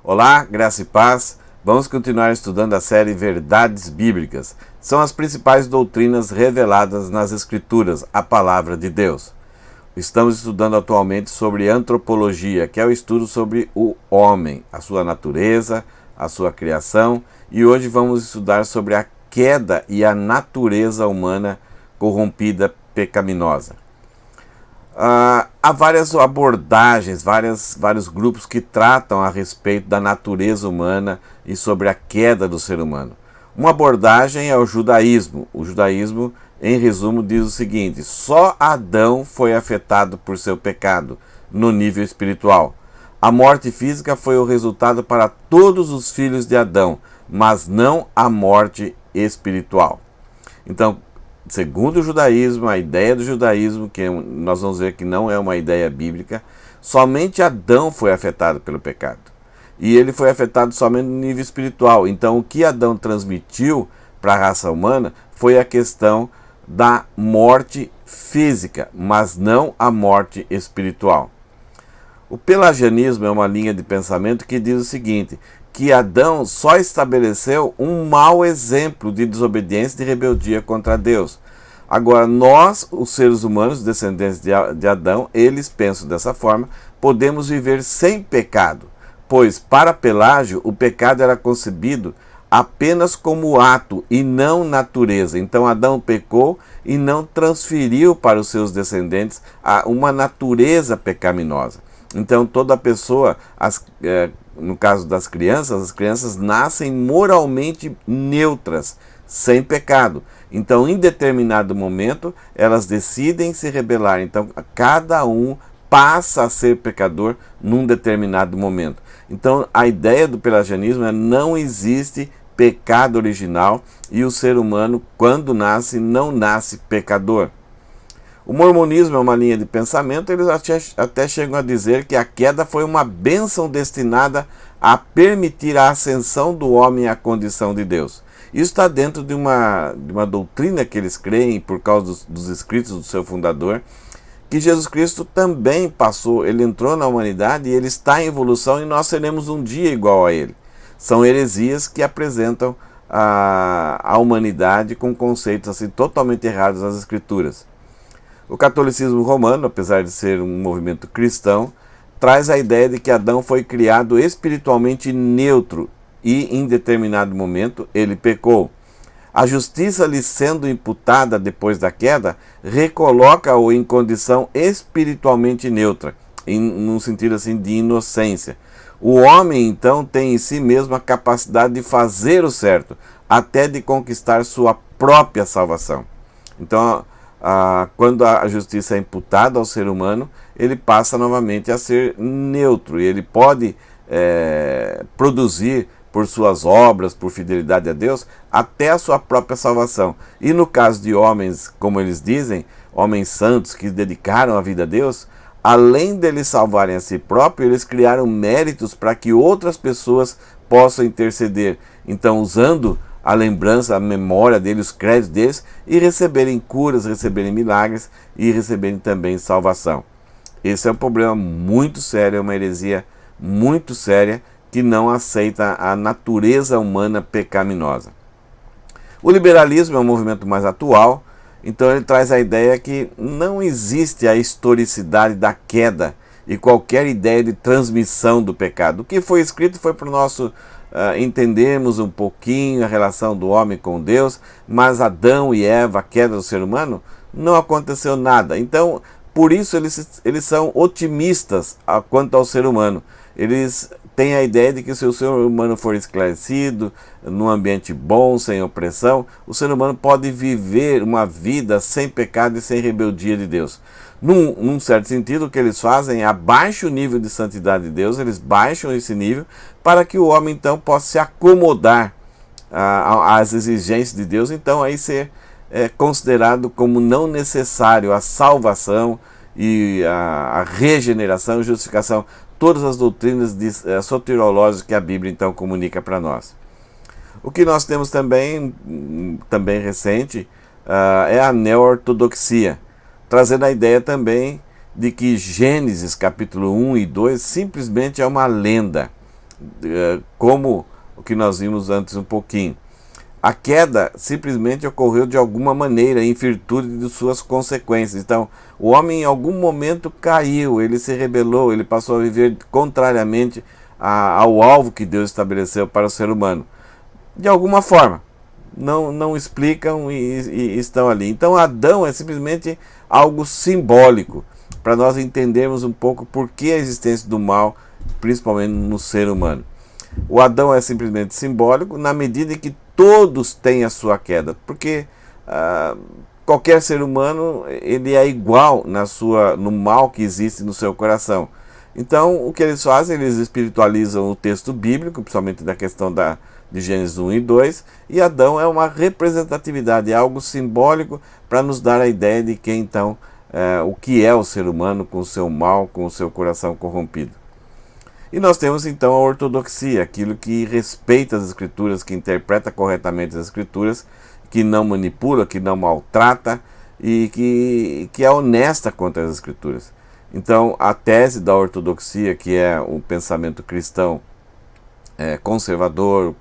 Olá, graça e paz. Vamos continuar estudando a série Verdades Bíblicas. São as principais doutrinas reveladas nas Escrituras, a Palavra de Deus. Estamos estudando atualmente sobre antropologia, que é o estudo sobre o homem, a sua natureza, a sua criação, e hoje vamos estudar sobre a queda e a natureza humana corrompida, pecaminosa. Há várias abordagens, vários grupos que tratam a respeito da natureza humana e sobre a queda do ser humano. Uma abordagem é o judaísmo. O judaísmo, em resumo, diz o seguinte: só Adão foi afetado por seu pecado no nível espiritual. A morte física foi o resultado para todos os filhos de Adão, mas não a morte espiritual. Então, segundo o judaísmo, a ideia do judaísmo, que nós vamos ver que não é uma ideia bíblica, somente Adão foi afetado pelo pecado. E ele foi afetado somente no nível espiritual. Então, o que Adão transmitiu para a raça humana foi a questão da morte física, mas não a morte espiritual. O pelagianismo é uma linha de pensamento que diz o seguinte: que Adão só estabeleceu um mau exemplo de desobediência e de rebeldia contra Deus. Agora, nós, os seres humanos, descendentes de Adão, eles pensam dessa forma, podemos viver sem pecado, pois para Pelágio o pecado era concebido apenas como ato e não natureza. Então Adão pecou e não transferiu para os seus descendentes uma natureza pecaminosa. Então toda pessoa, no caso das crianças, as crianças nascem moralmente neutras, sem pecado. Então em determinado momento elas decidem se rebelar. Então cada um passa a ser pecador num determinado momento. Então a ideia do pelagianismo é: não existe pecado original e o ser humano, quando nasce, não nasce pecador. O mormonismo é uma linha de pensamento. Eles até chegam a dizer que a queda foi uma bênção destinada a permitir a ascensão do homem à condição de Deus. Isso está dentro de uma doutrina que eles creem, por causa dos escritos do seu fundador, que Jesus Cristo também passou, ele entrou na humanidade e ele está em evolução e nós seremos um dia igual a ele. São heresias que apresentam a humanidade com conceitos assim totalmente errados nas Escrituras. O catolicismo romano, apesar de ser um movimento cristão, traz a ideia de que Adão foi criado espiritualmente neutro e, em determinado momento, ele pecou. A justiça lhe sendo imputada depois da queda, recoloca-o em condição espiritualmente neutra, num sentido assim de inocência. O homem, então, tem em si mesmo a capacidade de fazer o certo, até de conquistar sua própria salvação. Então, quando a justiça é imputada ao ser humano, ele passa novamente a ser neutro e ele pode produzir por suas obras, por fidelidade a Deus, até a sua própria salvação. E no caso de homens, como eles dizem, homens santos que dedicaram a vida a Deus, além deles salvarem a si próprios, eles criaram méritos para que outras pessoas possam interceder. Então, usando a lembrança, a memória deles, os créditos deles, e receberem curas, receberem milagres e receberem também salvação. Esse é um problema muito sério, é uma heresia muito séria que não aceita a natureza humana pecaminosa. O liberalismo é um movimento mais atual, então ele traz a ideia que não existe a historicidade da queda e qualquer ideia de transmissão do pecado. O que foi escrito foi para o nosso entendermos um pouquinho a relação do homem com Deus, mas Adão e Eva, a queda do ser humano, não aconteceu nada. Então, por isso eles são otimistas quanto ao ser humano. Eles têm a ideia de que se o ser humano for esclarecido, num ambiente bom, sem opressão, o ser humano pode viver uma vida sem pecado e sem rebeldia de Deus. Num certo sentido, o que eles fazem é abaixar o nível de santidade de Deus, eles baixam esse nível para que o homem então possa se acomodar às exigências de Deus, então aí ser considerado como não necessário a salvação e a regeneração e justificação, todas as doutrinas soteriológicas que a Bíblia então comunica para nós. O que nós temos também recente, é a neo-ortodoxia, trazendo a ideia também de que Gênesis capítulo 1 e 2 simplesmente é uma lenda. como o que nós vimos antes um pouquinho. A queda simplesmente ocorreu de alguma maneira, em virtude de suas consequências. Então, o homem em algum momento caiu, ele se rebelou, ele passou a viver contrariamente ao alvo que Deus estabeleceu para o ser humano. De alguma forma, não explicam e estão ali. Então, Adão é simplesmente algo simbólico, para nós entendermos um pouco por que a existência do mal, principalmente no ser humano. O Adão é simplesmente simbólico, na medida em que todos têm a sua queda, porque qualquer ser humano ele é igual no mal que existe no seu coração. Então, o que eles fazem? Eles espiritualizam o texto bíblico, principalmente da questão de Gênesis 1 e 2, e Adão é uma representatividade, é algo simbólico para nos dar a ideia de que então o que é o ser humano com o seu mal, com o seu coração corrompido. E nós temos então a ortodoxia, aquilo que respeita as Escrituras, que interpreta corretamente as Escrituras, que não manipula, que não maltrata e que é honesta contra as Escrituras. Então a tese da ortodoxia, que é o pensamento cristão conservador,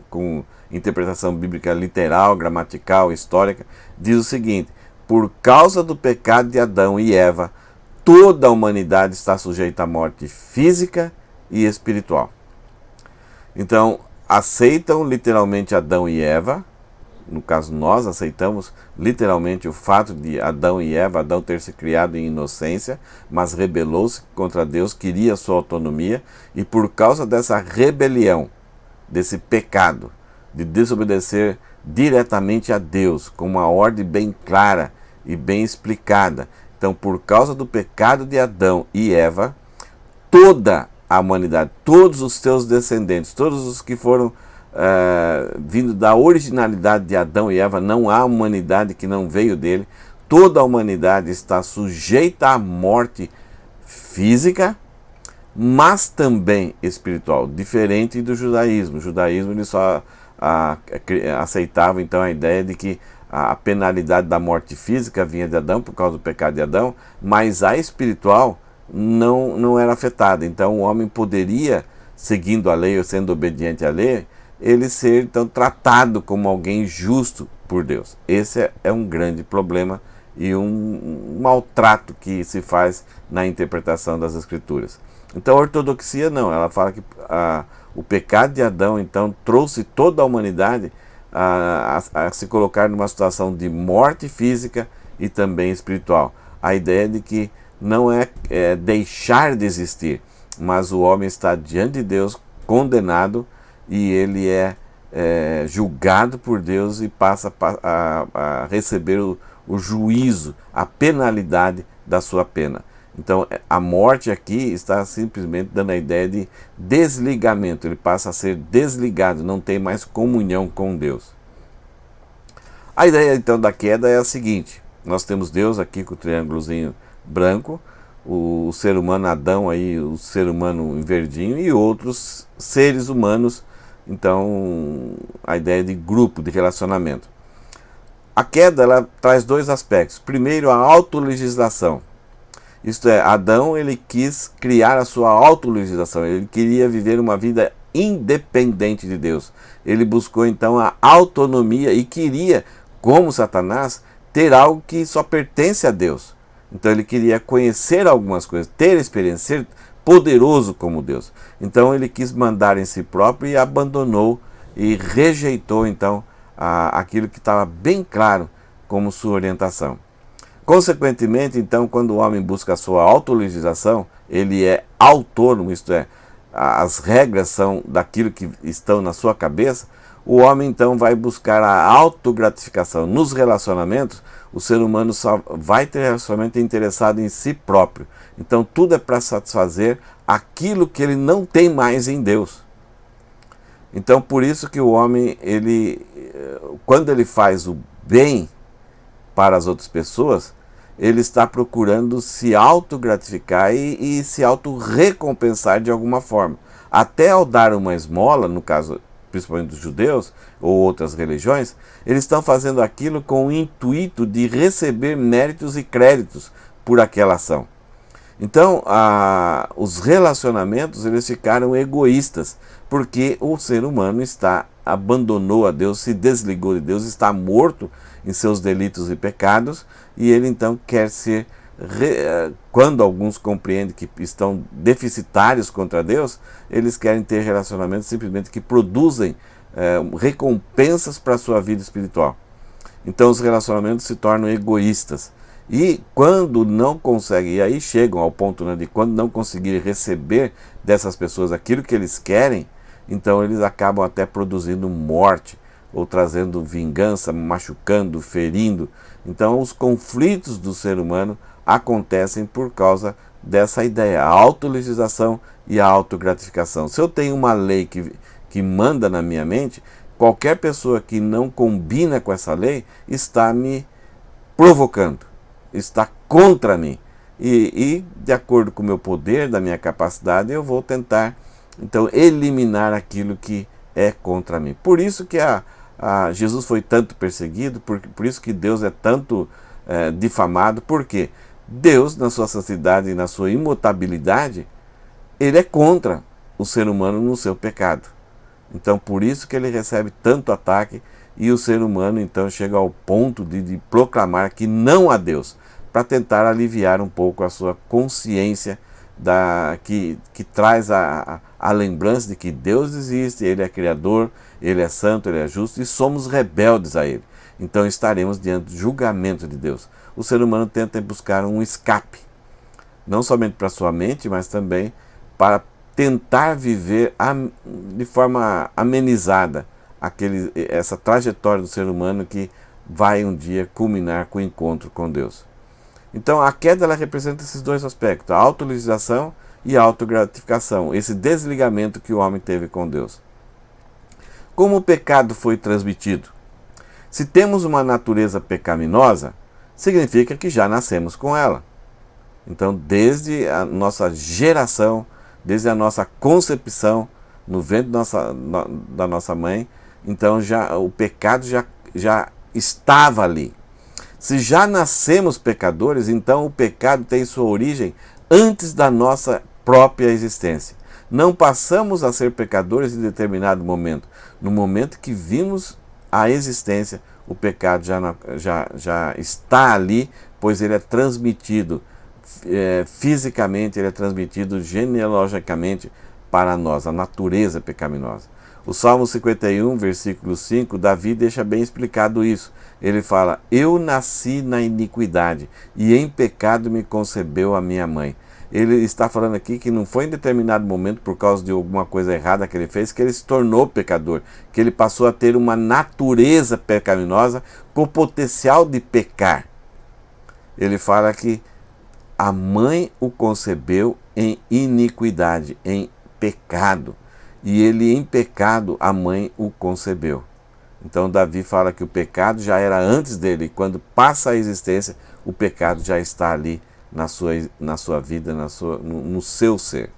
com interpretação bíblica literal, gramatical, histórica, diz o seguinte: por causa do pecado de Adão e Eva, toda a humanidade está sujeita à morte física e espiritual. Então, aceitam literalmente Adão e Eva. No caso, nós aceitamos literalmente o fato de Adão e Eva, Adão ter se criado em inocência, mas rebelou-se contra Deus, queria sua autonomia, e por causa dessa rebelião, desse pecado, de desobedecer diretamente a Deus, com uma ordem bem clara e bem explicada. Então, por causa do pecado de Adão e Eva, toda a humanidade, todos os seus descendentes, todos os que foram vindo da originalidade de Adão e Eva, não há humanidade que não veio dele, toda a humanidade está sujeita à morte física, mas também espiritual, diferente do judaísmo. O judaísmo ele só aceitava então a ideia de que a penalidade da morte física vinha de Adão por causa do pecado de Adão, mas a espiritual não era afetada. Então o homem poderia, seguindo a lei ou sendo obediente à lei, ele ser então tratado como alguém justo por Deus. Esse é um grande problema e um maltrato que se faz na interpretação das Escrituras. Então a ortodoxia não, ela fala que o pecado de Adão então trouxe toda a humanidade a se colocar numa situação de morte física e também espiritual. A ideia de que não é deixar de existir, mas o homem está diante de Deus condenado e ele é julgado por Deus e passa a receber o juízo, a penalidade da sua pena. Então a morte aqui está simplesmente dando a ideia de desligamento, ele passa a ser desligado, não tem mais comunhão com Deus. A ideia então da queda é a seguinte: nós temos Deus aqui com o triângulozinho branco, o ser humano Adão aí, o ser humano em verdinho e outros seres humanos, então a ideia de grupo, de relacionamento. A queda ela traz dois aspectos. Primeiro, a autolegislação. Isto é, Adão ele quis criar a sua autolegislação, ele queria viver uma vida independente de Deus. Ele buscou então a autonomia e queria, como Satanás, ter algo que só pertence a Deus. Então ele queria conhecer algumas coisas, ter experiência, ser poderoso como Deus. Então ele quis mandar em si próprio e abandonou e rejeitou então aquilo que estava bem claro como sua orientação. Consequentemente, então, quando o homem busca a sua autolegislação, ele é autônomo, isto é, as regras são daquilo que estão na sua cabeça, o homem então vai buscar a autogratificação. Nos relacionamentos, o ser humano só vai ter relacionamento interessado em si próprio. Então tudo é para satisfazer aquilo que ele não tem mais em Deus. Então por isso que o homem, quando ele faz o bem para as outras pessoas, ele está procurando se autogratificar e se autorrecompensar de alguma forma. Até ao dar uma esmola, no caso principalmente dos judeus ou outras religiões, eles estão fazendo aquilo com o intuito de receber méritos e créditos por aquela ação. Então, os relacionamentos eles ficaram egoístas, porque o ser humano abandonou a Deus, se desligou de Deus, está morto em seus delitos e pecados, e ele então quer ser, quando alguns compreendem que estão deficitários contra Deus, eles querem ter relacionamentos simplesmente que produzem recompensas para a sua vida espiritual. Então os relacionamentos se tornam egoístas. E quando não conseguem, e aí chegam ao ponto, né, de quando não conseguirem receber dessas pessoas aquilo que eles querem, então eles acabam até produzindo morte, ou trazendo vingança, machucando, ferindo. Então os conflitos do ser humano acontecem por causa dessa ideia, a autolegislação e a autogratificação. Se eu tenho uma lei que manda na minha mente, qualquer pessoa que não combina com essa lei está me provocando, está contra mim. E de acordo com o meu poder, da minha capacidade, eu vou tentar então eliminar aquilo que é contra mim. Por isso que Jesus foi tanto perseguido, por isso que Deus é tanto difamado, porque Deus, na sua santidade e na sua imutabilidade, ele é contra o ser humano no seu pecado. Então por isso que ele recebe tanto ataque, e o ser humano então chega ao ponto de proclamar que não há Deus, para tentar aliviar um pouco a sua consciência que traz a lembrança de que Deus existe, Ele é Criador, Ele é santo, Ele é justo, e somos rebeldes a Ele. Então estaremos diante do julgamento de Deus. O ser humano tenta buscar um escape, não somente para sua mente, mas também para tentar viver de forma amenizada essa trajetória do ser humano que vai um dia culminar com o encontro com Deus. Então a queda ela representa esses dois aspectos, a autolegislação e a autogratificação, esse desligamento que o homem teve com Deus. Como o pecado foi transmitido? Se temos uma natureza pecaminosa, significa que já nascemos com ela. Então desde a nossa geração, desde a nossa concepção no ventre da nossa mãe, então o pecado já estava ali. Se já nascemos pecadores, então o pecado tem sua origem antes da nossa própria existência. Não passamos a ser pecadores em determinado momento. No momento que vimos a existência, o pecado já está ali, pois ele é transmitido fisicamente, ele é transmitido genealogicamente para nós, a natureza pecaminosa. O Salmo 51, versículo 5, Davi deixa bem explicado isso. Ele fala: eu nasci na iniquidade, e em pecado me concebeu a minha mãe. Ele está falando aqui que não foi em determinado momento, por causa de alguma coisa errada que ele fez, que ele se tornou pecador, que ele passou a ter uma natureza pecaminosa com potencial de pecar. Ele fala que a mãe o concebeu em iniquidade, em pecado. E ele em pecado, a mãe o concebeu. Então Davi fala que o pecado já era antes dele. E quando passa a existência, o pecado já está ali na sua vida, no seu ser.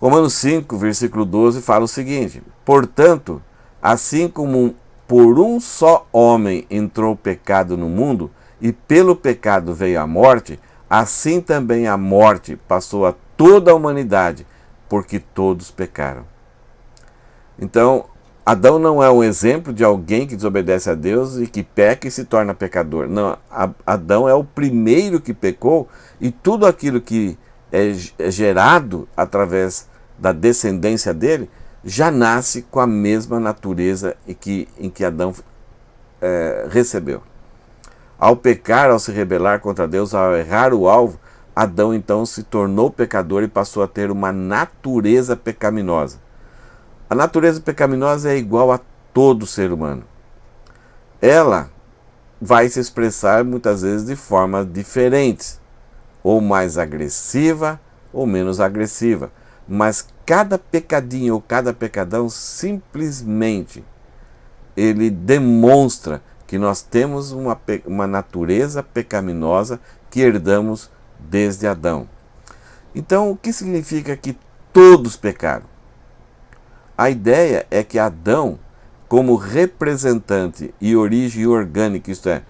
Romanos 5, versículo 12, fala o seguinte: portanto, assim como por um só homem entrou o pecado no mundo, e pelo pecado veio a morte, assim também a morte passou a toda a humanidade, porque todos pecaram. Então, Adão não é um exemplo de alguém que desobedece a Deus e que peca e se torna pecador. Não, Adão é o primeiro que pecou, e tudo aquilo que é gerado através da descendência dele já nasce com a mesma natureza em que Adão recebeu. Ao pecar, ao se rebelar contra Deus, ao errar o alvo, Adão então se tornou pecador e passou a ter uma natureza pecaminosa. A natureza pecaminosa é igual a todo ser humano. Ela vai se expressar muitas vezes de formas diferentes, ou mais agressiva ou menos agressiva. Mas cada pecadinho ou cada pecadão simplesmente ele demonstra que nós temos uma natureza pecaminosa que herdamos desde Adão. Então, o que significa que todos pecaram? A ideia é que Adão, como representante e origem orgânica, isto é,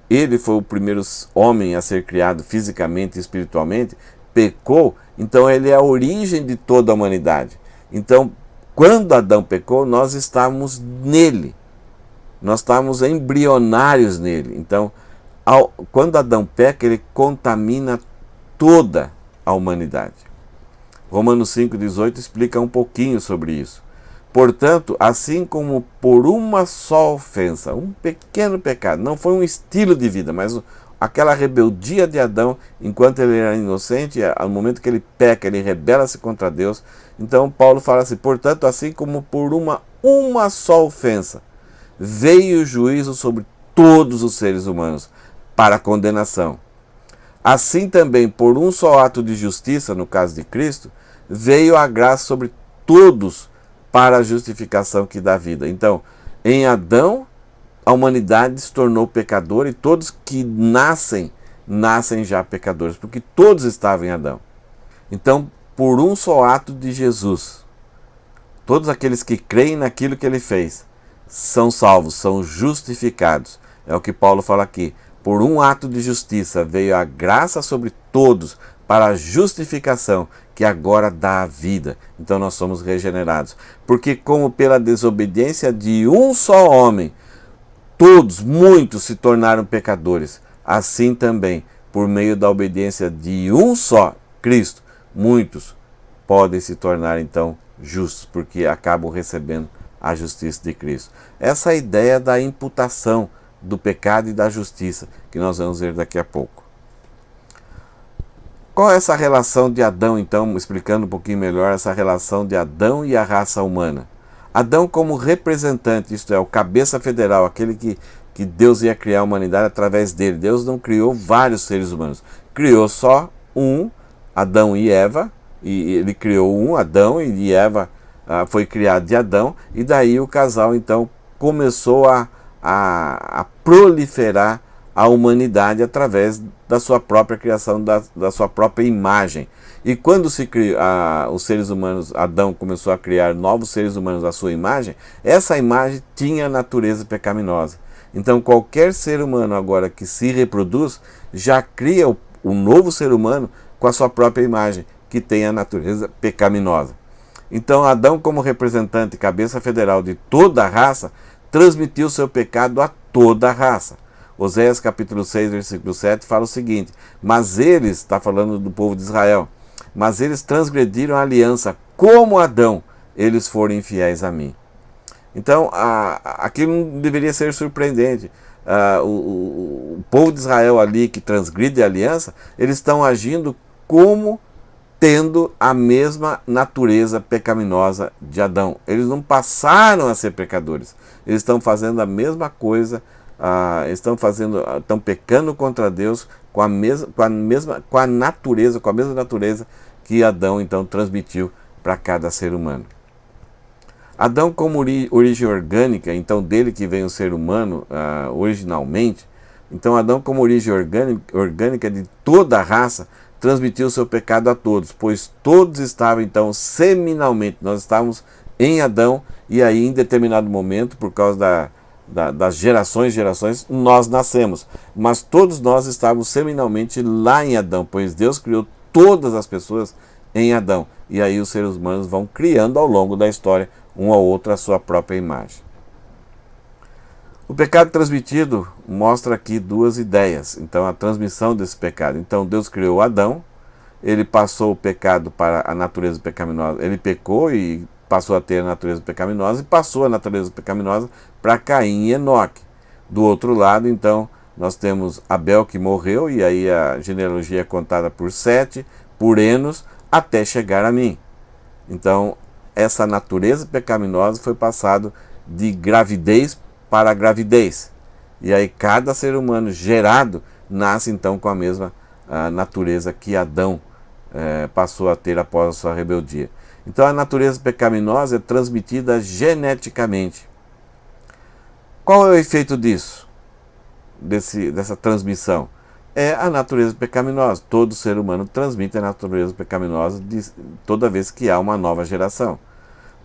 ele foi o primeiro homem a ser criado fisicamente e espiritualmente, pecou, então ele é a origem de toda a humanidade. Então, quando Adão pecou, nós estávamos nele. Nós estávamos embrionários nele. Então, quando Adão peca, ele contamina toda a humanidade. Romanos 5,18 explica um pouquinho sobre isso. Portanto, assim como por uma só ofensa, um pequeno pecado, não foi um estilo de vida, mas aquela rebeldia de Adão, enquanto ele era inocente, no momento que ele peca, ele rebela-se contra Deus. Então Paulo fala assim, portanto, assim como por uma só ofensa, veio o juízo sobre todos os seres humanos, para condenação. Assim também, por um só ato de justiça, no caso de Cristo, veio a graça sobre todos para a justificação que dá vida. Então, em Adão, a humanidade se tornou pecadora e todos que nascem já pecadores, porque todos estavam em Adão. Então, por um só ato de Jesus, todos aqueles que creem naquilo que ele fez, são salvos, são justificados. É o que Paulo fala aqui. Por um ato de justiça veio a graça sobre todos para a justificação que agora dá a vida. Então nós somos regenerados. Porque como pela desobediência de um só homem, muitos se tornaram pecadores, assim também, por meio da obediência de um só, Cristo, muitos podem se tornar então justos, porque acabam recebendo a justiça de Cristo. Essa é a ideia da imputação do pecado e da justiça, que nós vamos ver daqui a pouco. Qual é essa relação de Adão, então, explicando um pouquinho melhor essa relação de Adão e a raça humana? Adão como representante, isto é, o cabeça federal, aquele que Deus ia criar a humanidade através dele. Deus não criou vários seres humanos, criou só um, Adão e Eva, e ele criou um, Adão, e Eva foi criado de Adão, e daí o casal então começou a proliferar a humanidade através da sua própria criação, da sua própria imagem. E quando os seres humanos, Adão começou a criar novos seres humanos à sua imagem, essa imagem tinha natureza pecaminosa. Então qualquer ser humano agora que se reproduz, já cria o novo ser humano com a sua própria imagem, que tem a natureza pecaminosa. Então Adão, como representante, cabeça federal de toda a raça, transmitiu seu pecado a toda a raça. Oséias capítulo 6, versículo 7 fala o seguinte, mas eles, está falando do povo de Israel, mas eles transgrediram a aliança, como Adão, eles foram infiéis a mim. Então, aquilo não deveria ser surpreendente. O povo de Israel ali, que transgride a aliança, eles estão agindo como tendo a mesma natureza pecaminosa de Adão. Eles não passaram a ser pecadores. Eles estão fazendo a mesma coisa, estão pecando contra Deus com a mesma natureza que Adão então transmitiu para cada ser humano. Adão, como origem orgânica, então dele que vem o ser humano originalmente, então Adão, como origem orgânica de toda a raça, transmitiu seu pecado a todos, pois todos estavam então seminalmente, nós estávamos em Adão, e aí em determinado momento, por causa das gerações, nós nascemos, mas todos nós estávamos seminalmente lá em Adão, pois Deus criou todas as pessoas em Adão, e aí os seres humanos vão criando ao longo da história, um ao outro, a sua própria imagem. O pecado transmitido mostra aqui duas ideias, então a transmissão desse pecado. Então Deus criou Adão, ele passou o pecado para a natureza pecaminosa, ele pecou e passou a ter a natureza pecaminosa, e passou a natureza pecaminosa para Caim e Enoque. Do outro lado, então, nós temos Abel que morreu, e aí a genealogia é contada por Sete, por Enos, até chegar a mim. Então, essa natureza pecaminosa foi passado de gravidez para gravidez. E aí cada ser humano gerado nasce então com a mesma natureza que Adão passou a ter após a sua rebeldia. Então a natureza pecaminosa é transmitida geneticamente. Qual é o efeito disso? Dessa transmissão? É a natureza pecaminosa. Todo ser humano transmite a natureza pecaminosa toda vez que há uma nova geração.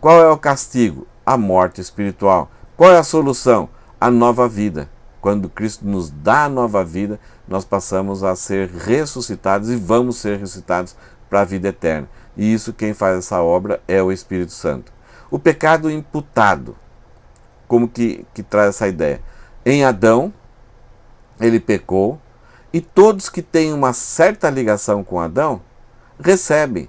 Qual é o castigo? A morte espiritual. Qual é a solução? A nova vida. quando Cristo nos dá a nova vida, nós passamos a ser ressuscitados e vamos ser ressuscitados para a vida eterna. E isso, quem faz essa obra é o Espírito Santo. O pecado imputado, como que traz essa ideia? Em Adão, ele pecou, e todos que têm uma certa ligação com Adão, recebem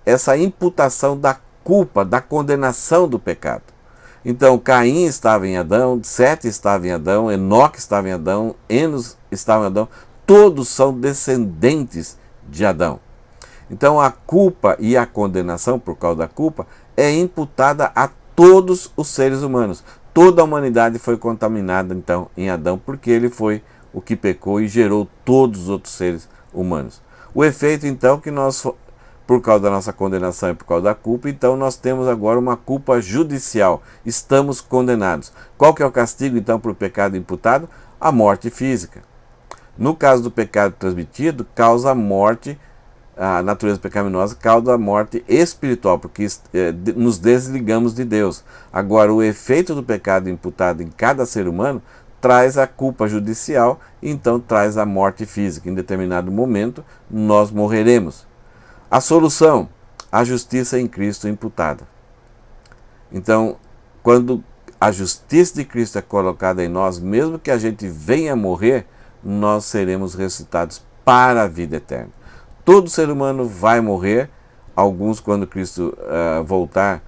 essa imputação da culpa, da condenação do pecado. Então, Caim estava em Adão, Sete estava em Adão, Enoque estava em Adão, Enos estava em Adão, todos são descendentes de Adão. Então, a culpa e a condenação por causa da culpa é imputada a todos os seres humanos. Toda a humanidade foi contaminada, então, em Adão, porque ele foi o que pecou e gerou todos os outros seres humanos. O efeito, então, que nós, por causa da nossa condenação e por causa da culpa, então nós temos agora uma culpa judicial. Estamos condenados. Qual que é o castigo, então, para o pecado imputado? A morte física. No caso do pecado transmitido, causa a morte, a natureza pecaminosa causa a morte espiritual, porque nos desligamos de Deus. Agora, o efeito do pecado imputado em cada ser humano traz a culpa judicial, e então traz a morte física. Em determinado momento, nós morreremos. A solução, a justiça em Cristo imputada. Então, quando a justiça de Cristo é colocada em nós, mesmo que a gente venha morrer, nós seremos ressuscitados para a vida eterna. Todo ser humano vai morrer, alguns, quando Cristo voltar,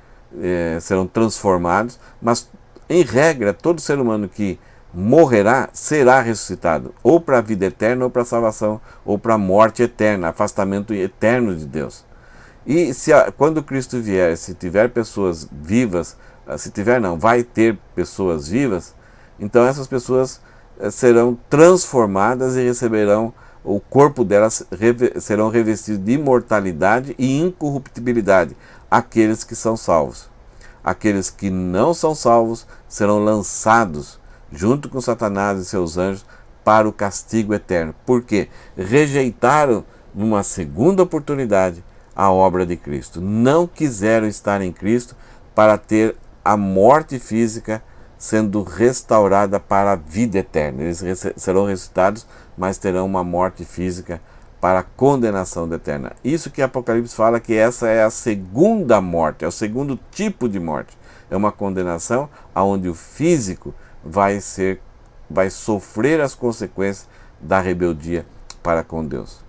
serão transformados, mas, em regra, todo ser humano que morrerá será ressuscitado, ou para a vida eterna, ou para a salvação, ou para a morte eterna, afastamento eterno de Deus. E quando Cristo vier, se tiver pessoas vivas, vai ter pessoas vivas, então essas pessoas serão transformadas e receberão, o corpo delas serão revestidos de imortalidade e incorruptibilidade, aqueles que são salvos. Aqueles que não são salvos serão lançados junto com Satanás e seus anjos para o castigo eterno. Por quê? Rejeitaram, numa segunda oportunidade, a obra de Cristo. Não quiseram estar em Cristo para ter a morte física sendo restaurada para a vida eterna. Eles serão ressuscitados, mas terão uma morte física para a condenação eterna. Isso que Apocalipse fala, que essa é a segunda morte, é o segundo tipo de morte. É uma condenação onde o físico vai sofrer as consequências da rebeldia para com Deus.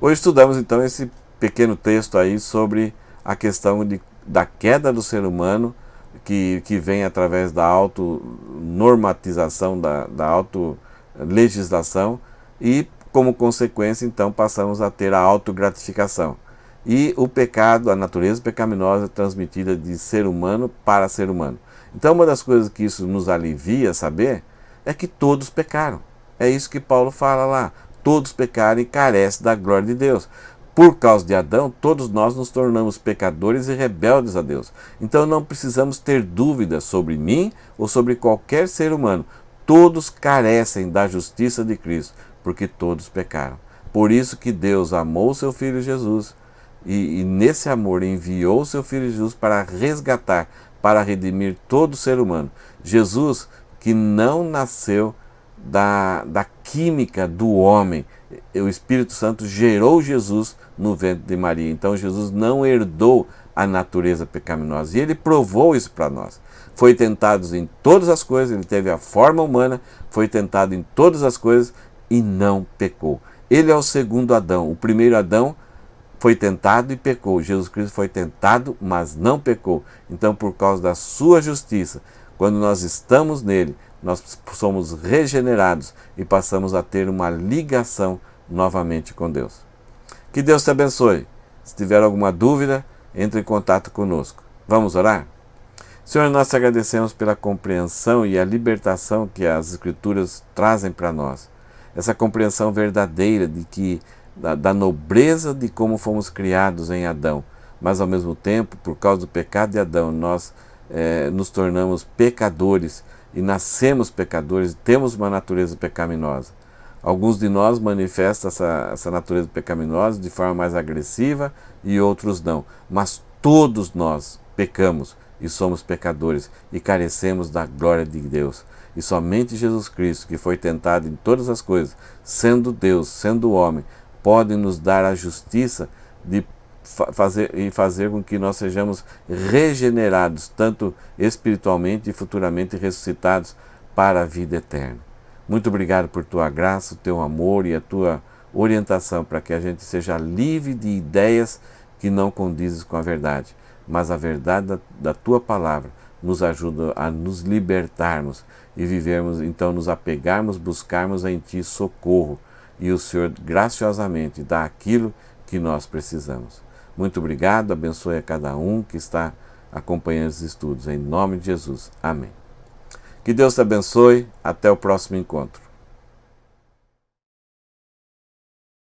Hoje estudamos então esse pequeno texto aí sobre a questão da queda do ser humano, que vem através da autonormatização, da autolegislação, e como consequência então passamos a ter a autogratificação. E o pecado, a natureza pecaminosa transmitida de ser humano para ser humano. Então uma das coisas que isso nos alivia saber é que todos pecaram. É isso que Paulo fala lá. Todos pecaram e carecem da glória de Deus. Por causa de Adão, todos nós nos tornamos pecadores e rebeldes a Deus. Então não precisamos ter dúvidas sobre mim ou sobre qualquer ser humano. Todos carecem da justiça de Cristo, porque todos pecaram. Por isso que Deus amou seu Filho Jesus e nesse amor enviou seu Filho Jesus para resgatar, para redimir todo ser humano. Jesus, que não nasceu da química do homem, o Espírito Santo gerou Jesus no ventre de Maria. Então Jesus não herdou a natureza pecaminosa, e ele provou isso para nós. Foi tentado em todas as coisas, ele teve a forma humana, foi tentado em todas as coisas e não pecou. Ele é o segundo Adão. O primeiro Adão foi tentado e pecou. Jesus Cristo foi tentado, mas não pecou. Então, por causa da sua justiça, quando nós estamos nele, nós somos regenerados e passamos a ter uma ligação novamente com Deus. Que Deus te abençoe. Se tiver alguma dúvida, entre em contato conosco. Vamos orar? Senhor, nós te agradecemos pela compreensão e a libertação que as Escrituras trazem para nós. Essa compreensão verdadeira da nobreza de como fomos criados em Adão. Mas ao mesmo tempo, por causa do pecado de Adão, nós nos tornamos pecadores e nascemos pecadores, temos uma natureza pecaminosa. Alguns de nós manifestam essa natureza pecaminosa de forma mais agressiva e outros não. Mas todos nós pecamos e somos pecadores e carecemos da glória de Deus. E somente Jesus Cristo, que foi tentado em todas as coisas, sendo Deus, sendo homem, pode nos dar a justiça de fazer com que nós sejamos regenerados, tanto espiritualmente e futuramente ressuscitados para a vida eterna. Muito obrigado por tua graça, o teu amor e a tua orientação para que a gente seja livre de ideias que não condizem com a verdade, mas a verdade da tua palavra nos ajuda a nos libertarmos e vivermos, então nos apegarmos, buscarmos em ti socorro, e o Senhor graciosamente dá aquilo que nós precisamos. Muito obrigado, abençoe a cada um que está acompanhando esses estudos, em nome de Jesus. Amém. Que Deus te abençoe, até o próximo encontro.